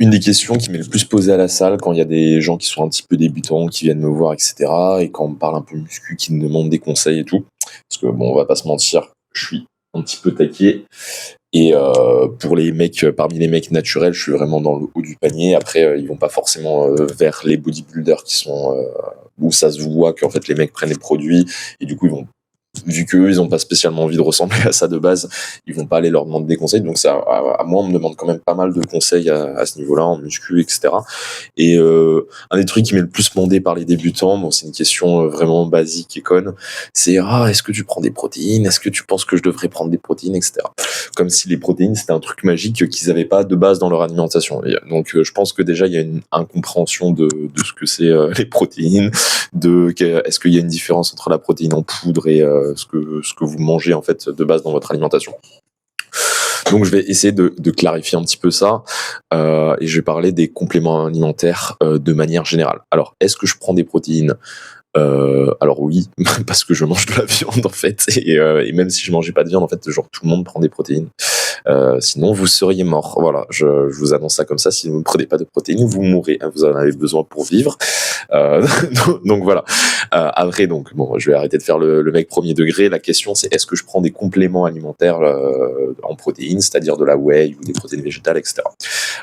Une des questions qui m'est le plus posée à la salle quand il y a des gens qui sont un petit peu débutants, qui viennent me voir, et cetera, et quand on me parle un peu muscu, qui me demandent des conseils et tout. Parce que bon, on va pas se mentir, je suis un petit peu taqué. Et pour les mecs, parmi les mecs naturels, je suis vraiment dans le haut du panier. Après, ils vont pas forcément vers les bodybuilders qui sont où ça se voit qu'en fait les mecs prennent les produits et du coup ils vont, vu qu'eux ils ont pas spécialement envie de ressembler à ça de base, ils vont pas aller leur demander des conseils. Donc ça, à moi on me demande quand même pas mal de conseils à ce niveau-là en muscu, etc. Et un des trucs qui m'est le plus demandé par les débutants, bon c'est une question vraiment basique et conne, c'est est-ce que tu prends des protéines, est-ce que tu penses que je devrais prendre des protéines, etc. Comme si les protéines c'était un truc magique qu'ils avaient pas de base dans leur alimentation. Et donc je pense que déjà il y a une incompréhension de ce que c'est les protéines, est-ce qu'il y a une différence entre la protéine en poudre et ce que vous mangez en fait de base dans votre alimentation. Donc je vais essayer de clarifier un petit peu ça et je vais parler des compléments alimentaires de manière générale. Alors, est-ce que je prends des protéines? Alors oui, parce que je mange de la viande en fait, et même si je mangeais pas de viande, en fait, genre tout le monde prend des protéines. Sinon, vous seriez mort. Voilà, je vous annonce ça comme ça. Si vous ne prenez pas de protéines, vous mourrez. Vous en avez besoin pour vivre. Euh, donc voilà. Après, donc bon, je vais arrêter de faire le mec premier degré. La question, c'est est-ce que je prends des compléments alimentaires en protéines, c'est-à-dire de la whey ou des protéines végétales, etc.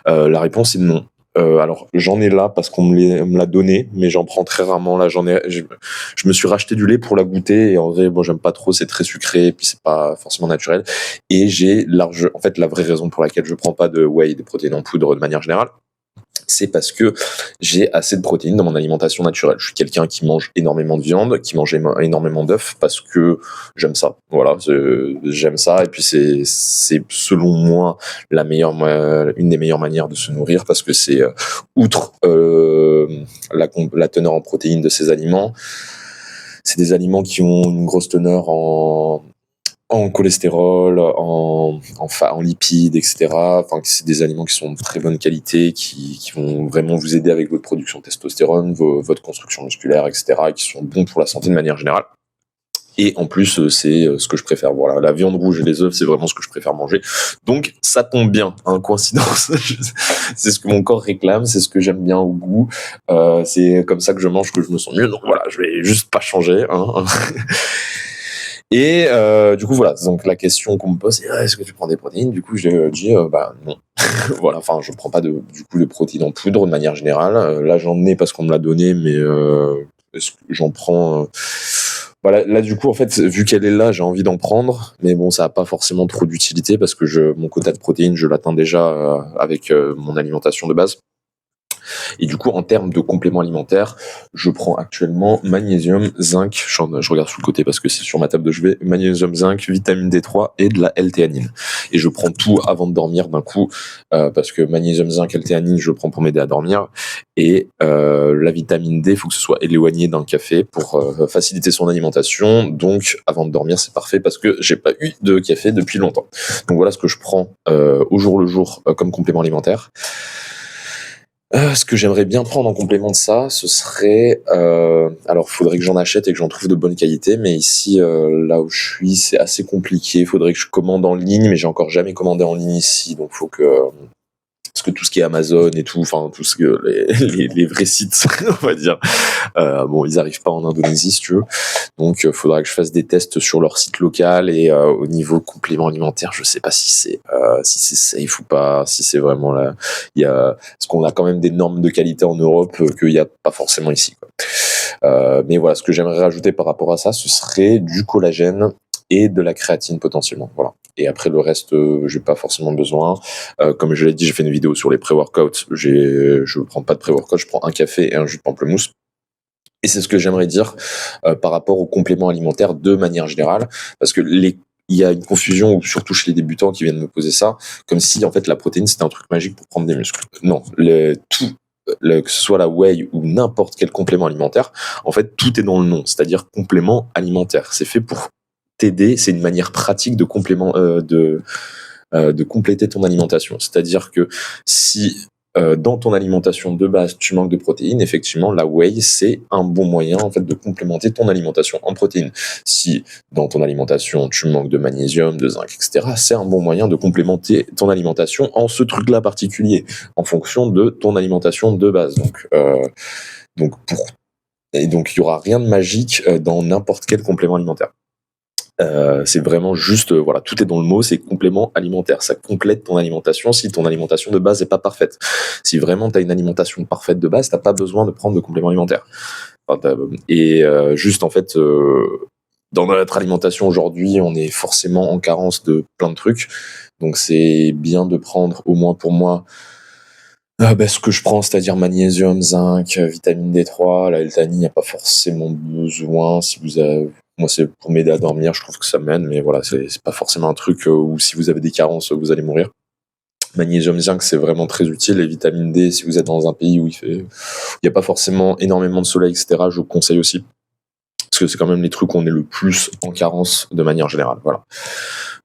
La réponse est non. Alors j'en ai là parce qu'on me l'a donné, mais j'en prends très rarement. Là, je me suis racheté du lait pour la goûter et en vrai, bon, j'aime pas trop, c'est très sucré et puis c'est pas forcément naturel. Et en fait, la vraie raison pour laquelle je prends pas de whey, des protéines en poudre de manière générale, c'est parce que j'ai assez de protéines dans mon alimentation naturelle. Je suis quelqu'un qui mange énormément de viande, qui mange énormément d'œufs parce que j'aime ça. Voilà, j'aime ça et puis c'est selon moi une des meilleures manières de se nourrir parce que c'est outre la teneur en protéines de ces aliments, c'est des aliments qui ont une grosse teneur en cholestérol, en lipides, etc. Enfin, c'est des aliments qui sont de très bonne qualité, qui vont vraiment vous aider avec votre production de testostérone, votre construction musculaire, etc. Et qui sont bons pour la santé de manière générale. Et en plus, c'est ce que je préfère. Voilà, la viande rouge et les œufs, c'est vraiment ce que je préfère manger. Donc, ça tombe bien, hein, coïncidence. C'est ce que mon corps réclame, c'est ce que j'aime bien au goût. C'est comme ça que je mange que je me sens mieux. Donc voilà, je vais juste pas changer. Hein. Et du coup voilà, donc la question qu'on me pose c'est est-ce que tu prends des protéines? Du coup je dis bah non. Voilà, enfin je prends pas du coup de protéines en poudre de manière générale. Là j'en ai parce qu'on me l'a donné, mais est-ce que j'en prends voilà, là du coup en fait vu qu'elle est là j'ai envie d'en prendre, mais bon ça a pas forcément trop d'utilité parce que mon quota de protéines je l'atteins déjà avec mon alimentation de base. Et du coup, en termes de compléments alimentaires, je prends actuellement magnésium, zinc, je regarde sous le côté parce que c'est sur ma table de chevet, magnésium, zinc, vitamine D3 et de la L-théanine. Et je prends tout avant de dormir d'un coup, parce que magnésium, zinc, L-théanine, je prends pour m'aider à dormir. Et la vitamine D, il faut que ce soit éloigné d'un café pour faciliter son alimentation. Donc, avant de dormir, c'est parfait parce que j'ai pas eu de café depuis longtemps. Donc voilà ce que je prends au jour le jour comme complément alimentaire. Ce que j'aimerais bien prendre en complément de ça, ce serait alors faudrait que j'en achète et que j'en trouve de bonne qualité, mais ici là où je suis, c'est assez compliqué. Faudrait que je commande en ligne, mais j'ai encore jamais commandé en ligne ici, donc faut que parce que tout ce qui est Amazon et tout, enfin tout ce que les vrais sites, on va dire, bon ils arrivent pas en Indonésie si tu veux, donc faudra que je fasse des tests sur leur site local et au niveau complément alimentaire, je sais pas si c'est safe ou pas, si c'est vraiment là, parce qu'on a quand même des normes de qualité en Europe qu'il y a pas forcément ici, quoi. Mais voilà, ce que j'aimerais rajouter par rapport à ça, ce serait du collagène et de la créatine potentiellement, voilà. Et après le reste, j'ai pas forcément besoin. Comme je l'ai dit, j'ai fait une vidéo sur les pré-workouts. Je prends pas de pré-workout, je prends un café et un jus de pamplemousse. Et c'est ce que j'aimerais dire par rapport aux compléments alimentaires de manière générale, parce que il y a une confusion, surtout chez les débutants qui viennent me poser ça, comme si en fait la protéine c'était un truc magique pour prendre des muscles. Non, que ce soit la whey ou n'importe quel complément alimentaire, en fait tout est dans le nom, c'est-à-dire complément alimentaire. C'est fait pour t'aider, c'est une manière pratique de compléter ton alimentation. C'est-à-dire que si dans ton alimentation de base, tu manques de protéines, effectivement, la whey, c'est un bon moyen en fait de complémenter ton alimentation en protéines. Si dans ton alimentation, tu manques de magnésium, de zinc, etc., c'est un bon moyen de complémenter ton alimentation en ce truc-là particulier, en fonction de ton alimentation de base. Donc il y aura rien de magique dans n'importe quel complément alimentaire. C'est vraiment juste, voilà, tout est dans le mot, c'est complément alimentaire. Ça complète ton alimentation si ton alimentation de base n'est pas parfaite. Si vraiment tu as une alimentation parfaite de base, t'as pas besoin de prendre de complément alimentaire. Juste en fait, dans notre alimentation aujourd'hui, on est forcément en carence de plein de trucs. Donc c'est bien de prendre, au moins pour moi, ce que je prends, c'est-à-dire magnésium, zinc, vitamine D3, la L-thanine, il n'y a pas forcément besoin. Si vous avez... Moi, c'est pour m'aider à dormir, je trouve que ça m'aide, mais voilà, c'est pas forcément un truc où si vous avez des carences, vous allez mourir. Magnésium, zinc, c'est vraiment très utile. Et vitamine D, si vous êtes dans un pays où il n'y a pas forcément énormément de soleil, etc., je vous conseille aussi. Parce que c'est quand même les trucs où on est le plus en carence de manière générale. Voilà.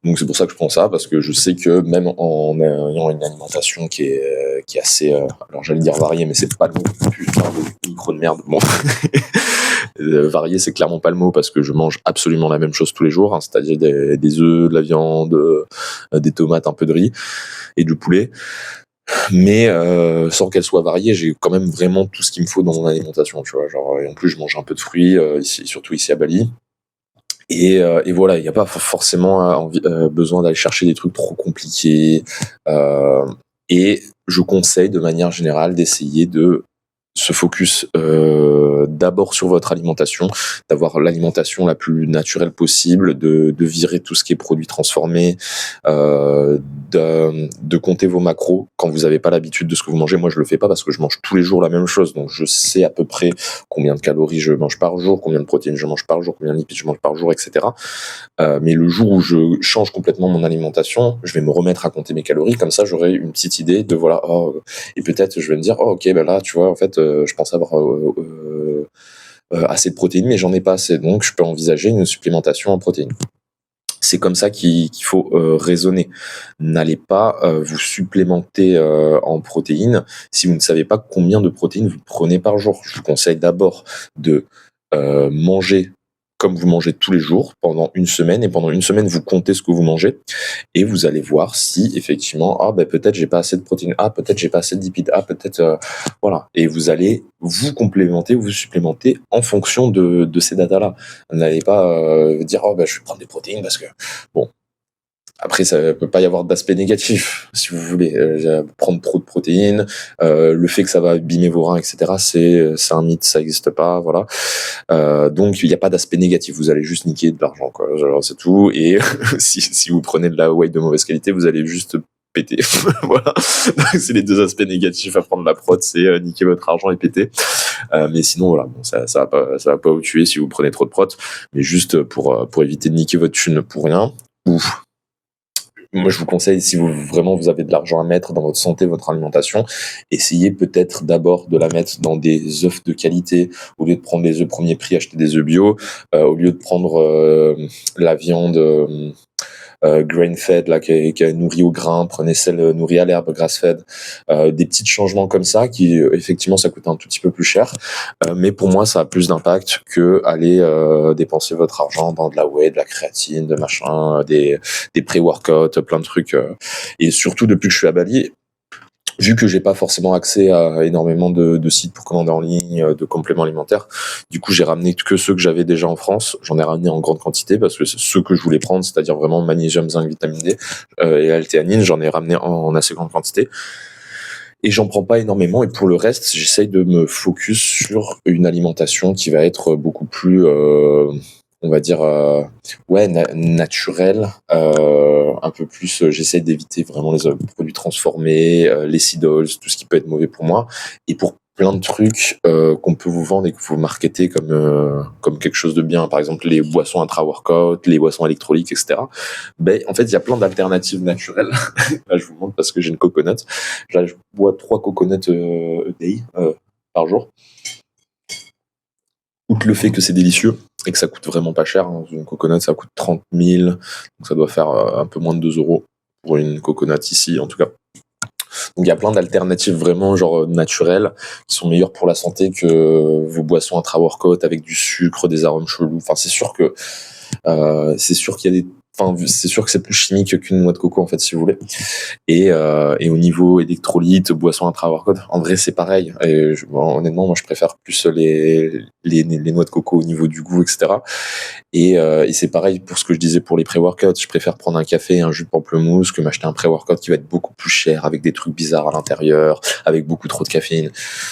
Donc c'est pour ça que je prends ça, parce que je sais que même en ayant une alimentation qui est assez, alors j'allais dire variée, mais c'est pas le mot, putain de micro de merde. Bon, varié, c'est clairement pas le mot, parce que je mange absolument la même chose tous les jours, hein, c'est-à-dire des œufs, de la viande, des tomates, un peu de riz et du poulet. Mais sans qu'elle soit variée, j'ai quand même vraiment tout ce qu'il me faut dans mon alimentation, tu vois. Genre, et en plus, je mange un peu de fruits, ici, surtout ici à Bali. Et voilà, il n'y a pas forcément besoin d'aller chercher des trucs trop compliqués. Et je conseille de manière générale d'essayer de se focus d'abord sur votre alimentation, d'avoir l'alimentation la plus naturelle possible, de virer tout ce qui est produits transformés, de compter vos macros quand vous n'avez pas l'habitude de ce que vous mangez. Moi, je le fais pas parce que je mange tous les jours la même chose, donc je sais à peu près combien de calories je mange par jour, combien de protéines je mange par jour, combien de lipides je mange par jour, etc. Mais le jour où je change complètement mon alimentation, je vais me remettre à compter mes calories, comme ça j'aurai une petite idée de voilà, et peut-être je vais me dire, ok, ben là, tu vois, en fait, je pense avoir assez de protéines, mais j'en ai pas assez, donc je peux envisager une supplémentation en protéines. C'est comme ça qu'il faut raisonner. N'allez pas vous supplémenter en protéines si vous ne savez pas combien de protéines vous prenez par jour. Je vous conseille d'abord de manger comme vous mangez tous les jours pendant une semaine, et pendant une semaine vous comptez ce que vous mangez et vous allez voir si effectivement peut-être j'ai pas assez de protéines, peut-être j'ai pas assez de lipides, peut-être voilà, et vous allez vous complémenter, vous supplémenter en fonction de ces datas là. N'allez pas dire je vais prendre des protéines parce que bon, après, ça peut pas y avoir d'aspect négatif, si vous voulez. Prendre trop de protéines, le fait que ça va abîmer vos reins, etc., c'est un mythe, ça n'existe pas, voilà. Donc, il n'y a pas d'aspect négatif, vous allez juste niquer de l'argent, quoi. Genre, c'est tout. Et si vous prenez de la whey de mauvaise qualité, vous allez juste péter. Voilà. Donc, c'est les deux aspects négatifs à prendre la prod, c'est niquer votre argent et péter. Mais sinon, voilà, bon, ça va pas vous tuer si vous prenez trop de prod, mais juste pour éviter de niquer votre thune pour rien. Ouf. Moi, je vous conseille, si vous avez de l'argent à mettre dans votre santé, votre alimentation, essayez peut-être d'abord de la mettre dans des œufs de qualité. Au lieu de prendre les œufs premier prix, achetez des œufs bio. Au lieu de prendre la viande grain-fed, là, qui est nourrie au grain, prenez celle nourrie à l'herbe, grass-fed. Des petits changements comme ça qui, effectivement, ça coûte un tout petit peu plus cher. Mais pour moi, ça a plus d'impact que aller dépenser votre argent dans de la whey, de la créatine, de machin, des pré-workouts, plein de trucs. Et surtout, depuis que je suis à Bali, vu que j'ai pas forcément accès à énormément de sites pour commander en ligne, de compléments alimentaires, du coup j'ai ramené que ceux que j'avais déjà en France. J'en ai ramené en grande quantité parce que c'est ceux que je voulais prendre, c'est-à-dire vraiment magnésium, zinc, vitamine D et L-théanine. J'en ai ramené en assez grande quantité. Et j'en prends pas énormément. Et pour le reste, j'essaye de me focus sur une alimentation qui va être beaucoup plus, on va dire, naturelle. Un peu plus, j'essaie d'éviter vraiment les produits transformés, les seedals, tout ce qui peut être mauvais pour moi. Et pour plein de trucs qu'on peut vous vendre et que vous marketez comme quelque chose de bien, par exemple les boissons intra-workout, les boissons électrolytes, etc. En fait, il y a plein d'alternatives naturelles. Là, je vous montre parce que j'ai une coconut. Là, je bois 3 coconuts a day par jour. Outre le fait que c'est délicieux et que ça coûte vraiment pas cher, hein. Une coconut, ça coûte 30 000, donc ça doit faire un peu moins de 2 € pour une coconut ici, en tout cas. Donc il y a plein d'alternatives vraiment genre naturelles qui sont meilleures pour la santé que vos boissons intra-workout avec du sucre, des arômes chelous. Enfin c'est sûr qu'il y a des enfin c'est sûr que c'est plus chimique qu'une noix de coco en fait si vous voulez. Et au niveau électrolytes, boissons intra-workout, en vrai c'est pareil. Bon, honnêtement moi je préfère plus les noix de coco au niveau du goût, etc. Et c'est pareil pour ce que je disais pour les pré-workouts. Je préfère prendre un café et un jus de pamplemousse que m'acheter un pré-workout qui va être beaucoup plus cher, avec des trucs bizarres à l'intérieur, avec beaucoup trop de caféine.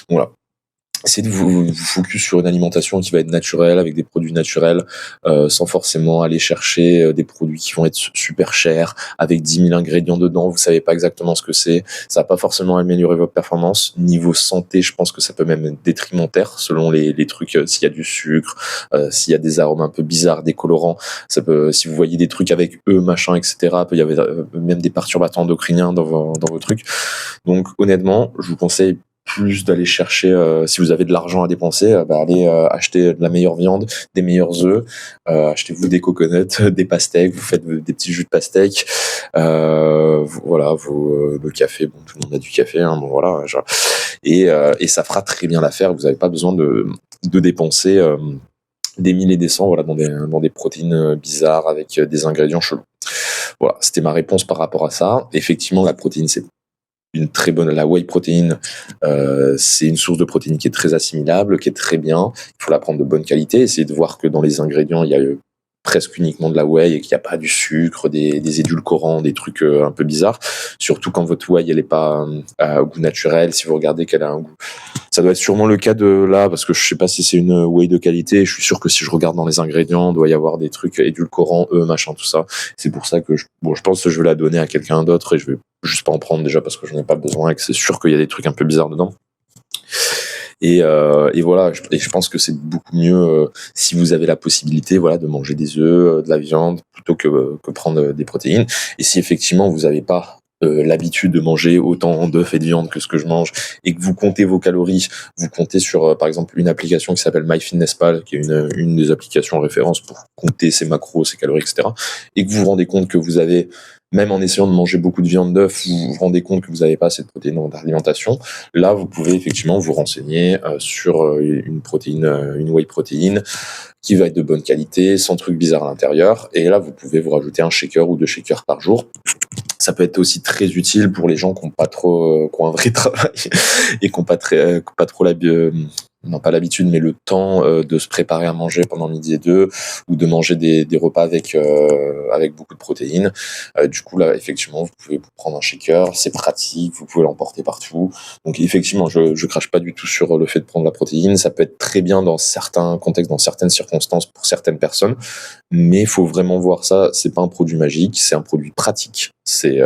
Voilà. Essayez de vous focus sur une alimentation qui va être naturelle, avec des produits naturels, sans forcément aller chercher des produits qui vont être super chers, avec 10 000 ingrédients dedans, vous savez pas exactement ce que c'est. Ça va pas forcément améliorer votre performance. Niveau santé, je pense que ça peut même être détrimentaire, selon les trucs, s'il y a du sucre, s'il y a des arômes un peu bizarres, des colorants, ça peut, si vous voyez des trucs avec machin, etc., peut y avoir même des perturbateurs endocriniens dans vos trucs. Donc honnêtement, je vous conseille plus d'aller chercher, si vous avez de l'argent à dépenser, allez acheter de la meilleure viande, des meilleurs œufs, achetez-vous des coconuts, des pastèques, vous faites des petits jus de pastèques, voilà, le café, bon, tout le monde a du café, hein, bon voilà, genre. Et ça fera très bien l'affaire, vous n'avez pas besoin de dépenser des milliers et des cents voilà, dans des protéines bizarres avec des ingrédients chelous. Voilà, c'était ma réponse par rapport à ça. Effectivement, la protéine, c'est une très bonne, la whey protéine, c'est une source de protéines qui est très assimilable, qui est très bien. Il faut la prendre de bonne qualité. Essayez de voir que dans les ingrédients, il y a presque uniquement de la whey et qu'il n'y a pas du sucre, des édulcorants, des trucs un peu bizarres. Surtout quand votre whey, elle est pas à goût naturel. Si vous regardez qu'elle a un goût, ça doit être sûrement le cas de là, parce que je sais pas si c'est une whey de qualité. Je suis sûr que si je regarde dans les ingrédients, il doit y avoir des trucs édulcorants, machin, tout ça. C'est pour ça que je pense que je vais la donner à quelqu'un d'autre et je vais juste pas en prendre déjà parce que je n'en ai pas besoin et que c'est sûr qu'il y a des trucs un peu bizarres dedans. Et voilà, je pense que c'est beaucoup mieux si vous avez la possibilité, voilà, de manger des œufs, de la viande, plutôt que prendre des protéines. Et si effectivement vous n'avez pas l'habitude de manger autant d'œufs et de viande que ce que je mange, et que vous comptez vos calories, vous comptez sur par exemple une application qui s'appelle MyFitnessPal, qui est une des applications en référence pour compter ses macros, ses calories, etc. Et que vous vous rendez compte que vous avez, même en essayant de manger beaucoup de viande d'œuf, vous vous rendez compte que vous n'avez pas assez de protéines dans votre alimentation. Là, vous pouvez effectivement vous renseigner sur une protéine, une whey protéine qui va être de bonne qualité, sans trucs bizarres à l'intérieur. Et là, vous pouvez vous rajouter un shaker ou 2 shakers par jour. Ça peut être aussi très utile pour les gens qui ont pas trop, qui ont un vrai travail et qui ont pas trop non pas l'habitude, mais le temps de se préparer à manger pendant midi et deux, ou de manger des repas avec beaucoup de protéines. Du coup là, effectivement, vous pouvez prendre un shaker, c'est pratique, vous pouvez l'emporter partout. Donc effectivement, je crache pas du tout sur le fait de prendre la protéine. Ça peut être très bien dans certains contextes, dans certaines circonstances pour certaines personnes, mais il faut vraiment voir ça. C'est pas un produit magique, c'est un produit pratique. C'est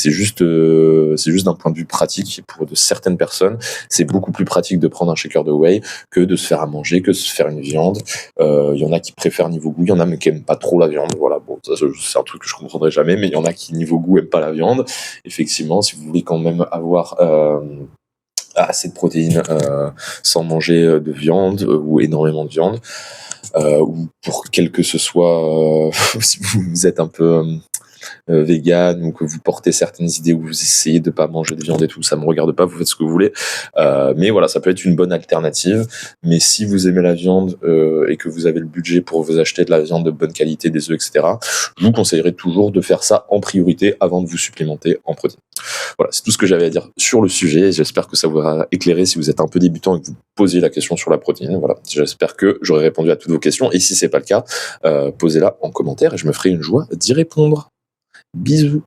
juste d'un point de vue pratique pour de certaines personnes. C'est beaucoup plus pratique de prendre un shaker de whey que de se faire à manger, que de se faire une viande. Il y en a qui préfèrent niveau goût, il y en a qui aiment pas trop la viande. Voilà, bon, ça, c'est un truc que je comprendrai jamais, mais il y en a qui niveau goût aiment pas la viande. Effectivement, si vous voulez quand même avoir assez de protéines sans manger de viande ou énormément de viande, ou pour quel que ce soit, si vous êtes un peu vegan, ou que vous portez certaines idées, où vous essayez de pas manger de viande et tout, ça me regarde pas, vous faites ce que vous voulez. Mais voilà, ça peut être une bonne alternative. Mais si vous aimez la viande et que vous avez le budget pour vous acheter de la viande de bonne qualité, des œufs, etc., je vous conseillerais toujours de faire ça en priorité avant de vous supplémenter en protéines. Voilà, c'est tout ce que j'avais à dire sur le sujet. J'espère que ça vous aura éclairé si vous êtes un peu débutant et que vous posez la question sur la protéine. Voilà, j'espère que j'aurai répondu à toutes vos questions. Et si c'est pas le cas, posez-la en commentaire et je me ferai une joie d'y répondre. Bisous.